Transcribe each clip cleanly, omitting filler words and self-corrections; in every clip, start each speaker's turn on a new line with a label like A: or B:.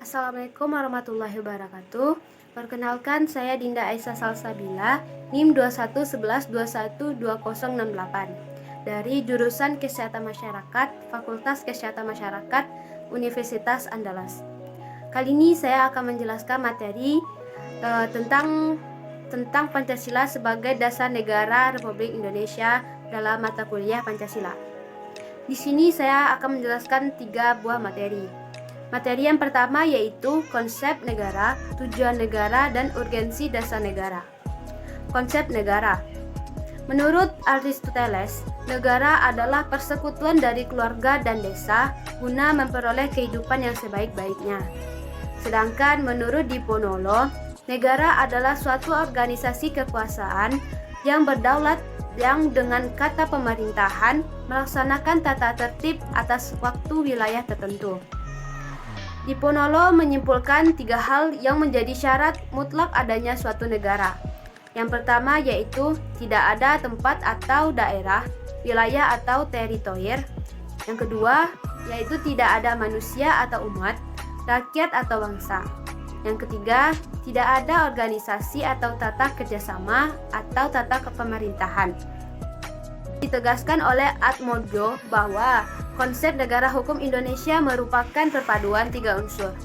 A: Assalamualaikum warahmatullahi wabarakatuh. Perkenalkan, saya Dinda Aisyah Salsabila, NIM 2111212068 dari jurusan Kesehatan Masyarakat, Fakultas Kesehatan Masyarakat, Universitas Andalas. Kali ini saya akan menjelaskan materi tentang Pancasila sebagai dasar negara Republik Indonesia dalam mata kuliah Pancasila. Di sini saya akan menjelaskan 3 buah materi. Materi yang pertama yaitu konsep negara, tujuan negara, dan urgensi dasar negara. Konsep negara. Menurut Aristoteles, negara adalah persekutuan dari keluarga dan desa guna memperoleh kehidupan yang sebaik-baiknya. Sedangkan menurut Diponolo, negara adalah suatu organisasi kekuasaan yang berdaulat yang dengan kata pemerintahan melaksanakan tata tertib atas waktu wilayah tertentu. Diponolo menyimpulkan 3 hal yang menjadi syarat mutlak adanya suatu negara. Yang pertama yaitu tidak ada tempat atau daerah, wilayah atau teritori. Yang kedua yaitu tidak ada manusia atau umat, rakyat atau bangsa. Yang ketiga, tidak ada organisasi atau tata kerjasama atau tata kepemerintahan. Ditegaskan oleh Atmodjo bahwa konsep negara hukum Indonesia merupakan perpaduan 3 unsur,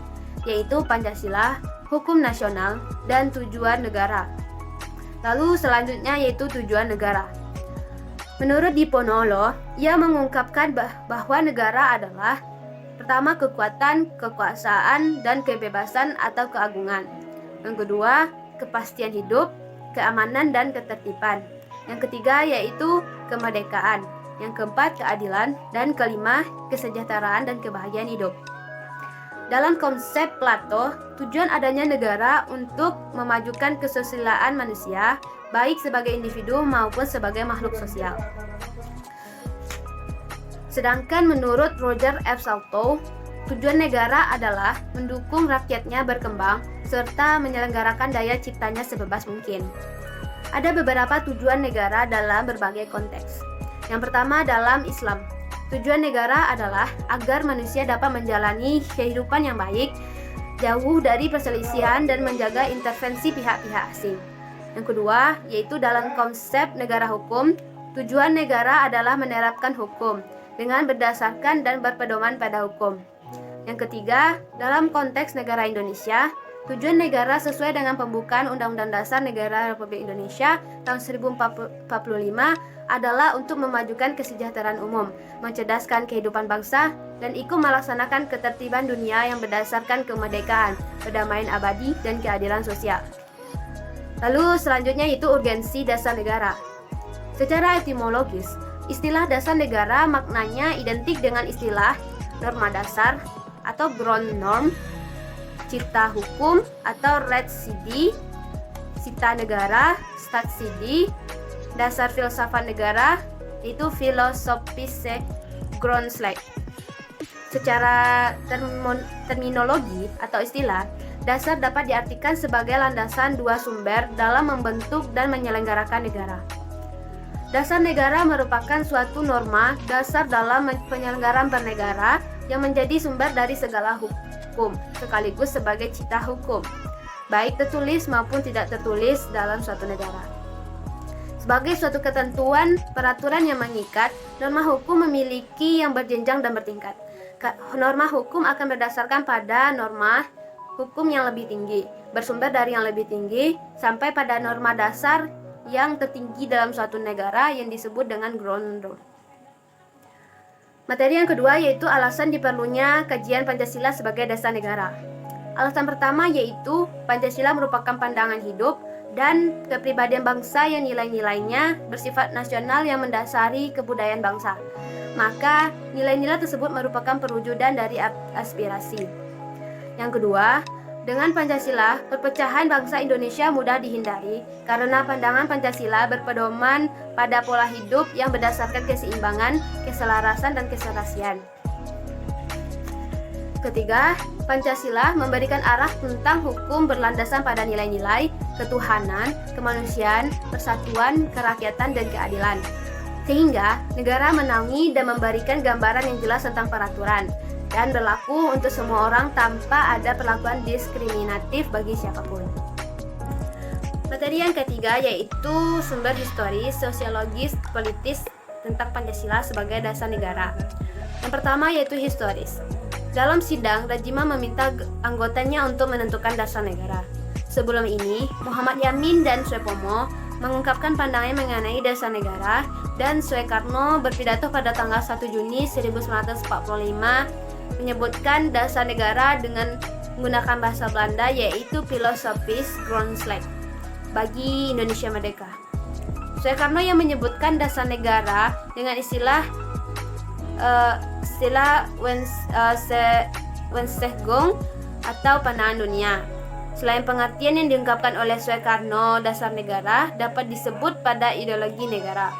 A: yaitu Pancasila, hukum nasional, dan tujuan negara. Lalu selanjutnya yaitu tujuan negara. Menurut Diponolo, ia mengungkapkan bahwa negara adalah pertama kekuatan, kekuasaan, dan kebebasan atau keagungan. Yang kedua, kepastian hidup, keamanan, dan ketertiban. Yang ketiga yaitu kemerdekaan. Yang keempat, keadilan. Dan kelima, kesejahteraan dan kebahagiaan hidup. Dalam konsep Plato, tujuan adanya negara untuk memajukan kesusilaan manusia, baik sebagai individu maupun sebagai makhluk sosial. Sedangkan menurut Roger F. Salto, tujuan negara adalah mendukung rakyatnya berkembang serta menyelenggarakan daya ciptanya sebebas mungkin. Ada beberapa tujuan negara dalam berbagai konteks. Yang pertama dalam Islam. Tujuan negara adalah agar manusia dapat menjalani kehidupan yang baik, jauh dari perselisihan dan menjaga intervensi pihak-pihak asing. Yang kedua, yaitu dalam konsep negara hukum. Tujuan negara adalah menerapkan hukum dengan berdasarkan dan berpedoman pada hukum. Yang ketiga, dalam konteks negara Indonesia, tujuan negara sesuai dengan pembukaan Undang-Undang Dasar Negara Republik Indonesia tahun 1945 adalah untuk memajukan kesejahteraan umum, mencerdaskan kehidupan bangsa, dan ikut melaksanakan ketertiban dunia yang berdasarkan kemerdekaan, perdamaian abadi, dan keadilan sosial. Lalu selanjutnya itu urgensi dasar negara. Secara etimologis, istilah dasar negara maknanya identik dengan istilah norma dasar atau ground norm, cipta hukum atau red city, cita negara, stat city, dasar filsafat negara, itu philosophische Grundlage. Secara terminologi atau istilah, dasar dapat diartikan sebagai landasan 2 sumber dalam membentuk dan menyelenggarakan negara. Dasar negara merupakan suatu norma dasar dalam penyelenggaraan bernegara yang menjadi sumber dari segala hukum, sekaligus sebagai cita hukum, baik tertulis maupun tidak tertulis dalam suatu negara. Sebagai suatu ketentuan peraturan yang mengikat, norma hukum memiliki yang berjenjang dan bertingkat. Norma hukum akan berdasarkan pada norma hukum yang lebih tinggi, bersumber dari yang lebih tinggi, sampai pada norma dasar yang tertinggi dalam suatu negara yang disebut dengan ground rule. Materi yang kedua yaitu alasan diperlunya kajian Pancasila sebagai dasar negara. Alasan pertama yaitu Pancasila merupakan pandangan hidup dan kepribadian bangsa yang nilai-nilainya bersifat nasional yang mendasari kebudayaan bangsa. Maka nilai-nilai tersebut merupakan perwujudan dari aspirasi. Yang kedua, dengan Pancasila, perpecahan bangsa Indonesia mudah dihindari karena pandangan Pancasila berpedoman pada pola hidup yang berdasarkan keseimbangan, keselarasan, dan keserasian. Ketiga, Pancasila memberikan arah tentang hukum berlandasan pada nilai-nilai ketuhanan, kemanusiaan, persatuan, kerakyatan, dan keadilan. Sehingga negara menaungi dan memberikan gambaran yang jelas tentang peraturan, dan berlaku untuk semua orang tanpa ada perlakuan diskriminatif bagi siapapun. Materi yang ketiga yaitu sumber historis, sosiologis, politis tentang Pancasila sebagai dasar negara. Yang pertama yaitu historis. Dalam sidang, Rajima meminta anggotanya untuk menentukan dasar negara. Sebelum ini, Muhammad Yamin dan Suepomo mengungkapkan pandangannya mengenai dasar negara, dan Soekarno berpidato pada tanggal 1 Juni 1945 menyebutkan dasar negara dengan menggunakan bahasa Belanda yaitu filosofis grondslag bagi Indonesia Merdeka. Soekarno yang menyebutkan dasar negara dengan istilah Wensegong atau pandangan dunia. Selain pengertian yang diungkapkan oleh Soekarno, dasar negara dapat disebut pada ideologi negara.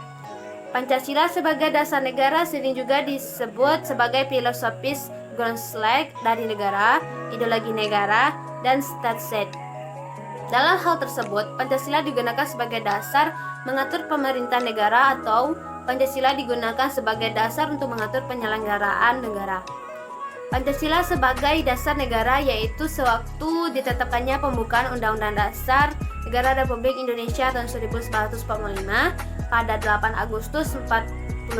A: Pancasila sebagai dasar negara sering juga disebut sebagai filosofis grondslag dari negara, ideologi negara, dan staatssed. Dalam hal tersebut, Pancasila digunakan sebagai dasar mengatur pemerintah negara atau Pancasila digunakan sebagai dasar untuk mengatur penyelenggaraan negara. Pancasila sebagai dasar negara yaitu sewaktu ditetapkannya pembukaan Undang-Undang Dasar Negara Republik Indonesia tahun 1945 pada 8 Agustus 45.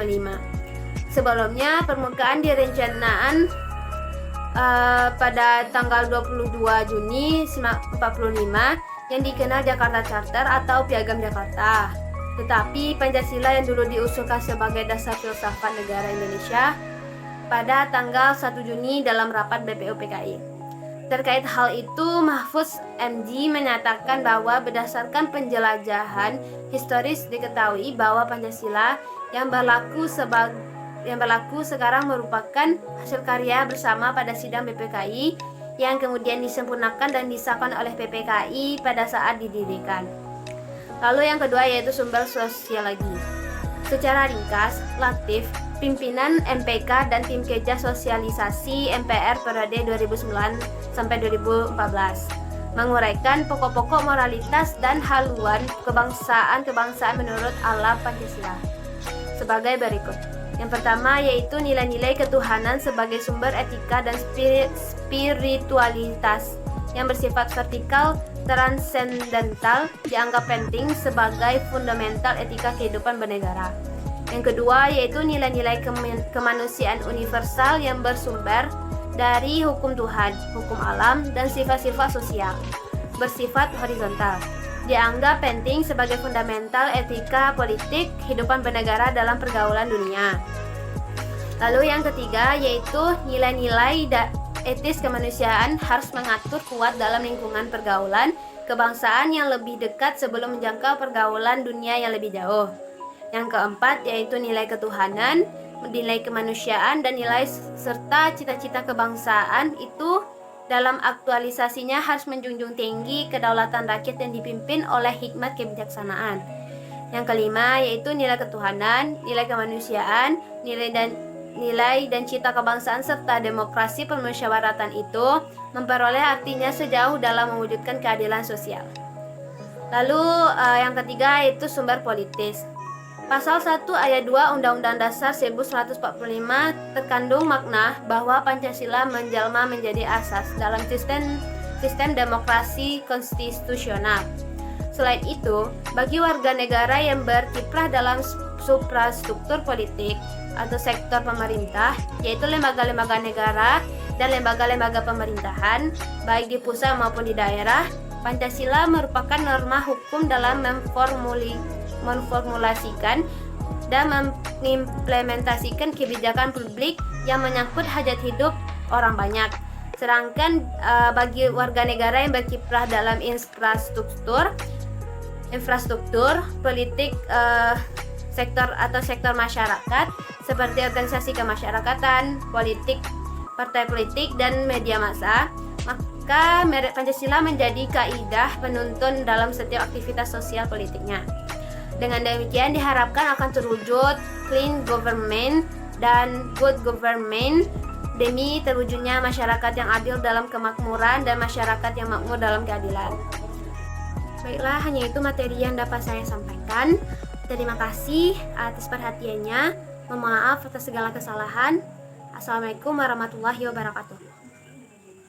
A: Sebelumnya, permukaan direncanakan pada tanggal 22 Juni 45 yang dikenal Jakarta Charter atau Piagam Jakarta. Tetapi Pancasila yang dulu diusulkan sebagai dasar filsafat negara Indonesia pada tanggal 1 Juni dalam rapat BPUPKI. Terkait hal itu, Mahfuz MD menyatakan bahwa berdasarkan penjelajahan historis diketahui bahwa Pancasila yang berlaku sekarang merupakan hasil karya bersama pada sidang BPKI yang kemudian disempurnakan dan disahkan oleh PPKI pada saat didirikan. Lalu yang kedua yaitu sumber sosiologi. Secara ringkas, Latif, pimpinan MPK dan tim kerja sosialisasi MPR periode 2009 sampai 2014 menguraikan pokok-pokok moralitas dan haluan kebangsaan menurut alam Pancasila sebagai berikut. Yang pertama yaitu nilai-nilai ketuhanan sebagai sumber etika dan spiritualitas yang bersifat vertikal transendental dianggap penting sebagai fundamental etika kehidupan bernegara. Yang kedua yaitu nilai-nilai kemanusiaan universal yang bersumber dari hukum Tuhan, hukum alam, dan sifat-sifat sosial bersifat horizontal dianggap penting sebagai fundamental etika politik kehidupan bernegara dalam pergaulan dunia. Lalu yang ketiga yaitu nilai-nilai etis kemanusiaan harus mengatur kuat dalam lingkungan pergaulan kebangsaan yang lebih dekat sebelum menjangkau pergaulan dunia yang lebih jauh. Yang keempat yaitu nilai ketuhanan, nilai kemanusiaan, dan nilai serta cita-cita kebangsaan itu dalam aktualisasinya harus menjunjung tinggi kedaulatan rakyat yang dipimpin oleh hikmat kebijaksanaan. Yang kelima yaitu nilai ketuhanan, nilai kemanusiaan, nilai dan cita kebangsaan serta demokrasi permusyawaratan itu memperoleh artinya sejauh dalam mewujudkan keadilan sosial. Lalu yang ketiga yaitu sumber politis. Pasal 1 ayat 2 Undang-Undang Dasar 1945 terkandung makna bahwa Pancasila menjelma menjadi asas dalam sistem demokrasi konstitusional. Selain itu, bagi warga negara yang berkiprah dalam suprastruktur politik atau sektor pemerintah, yaitu lembaga-lembaga negara dan lembaga-lembaga pemerintahan, baik di pusat maupun di daerah, Pancasila merupakan norma hukum dalam memformulasikan dan mengimplementasikan kebijakan publik yang menyangkut hajat hidup orang banyak. Sedangkan bagi warga negara yang berkiprah dalam infrastruktur politik sektor masyarakat seperti organisasi kemasyarakatan, partai politik, dan media massa, maka Pancasila menjadi kaidah penuntun dalam setiap aktivitas sosial politiknya. Dengan demikian diharapkan akan terwujud clean government dan good government demi terwujudnya masyarakat yang adil dalam kemakmuran dan masyarakat yang makmur dalam keadilan. Baiklah, hanya itu materi yang dapat saya sampaikan. Terima kasih atas perhatiannya. Mohon maaf atas segala kesalahan. Assalamualaikum warahmatullahi wabarakatuh.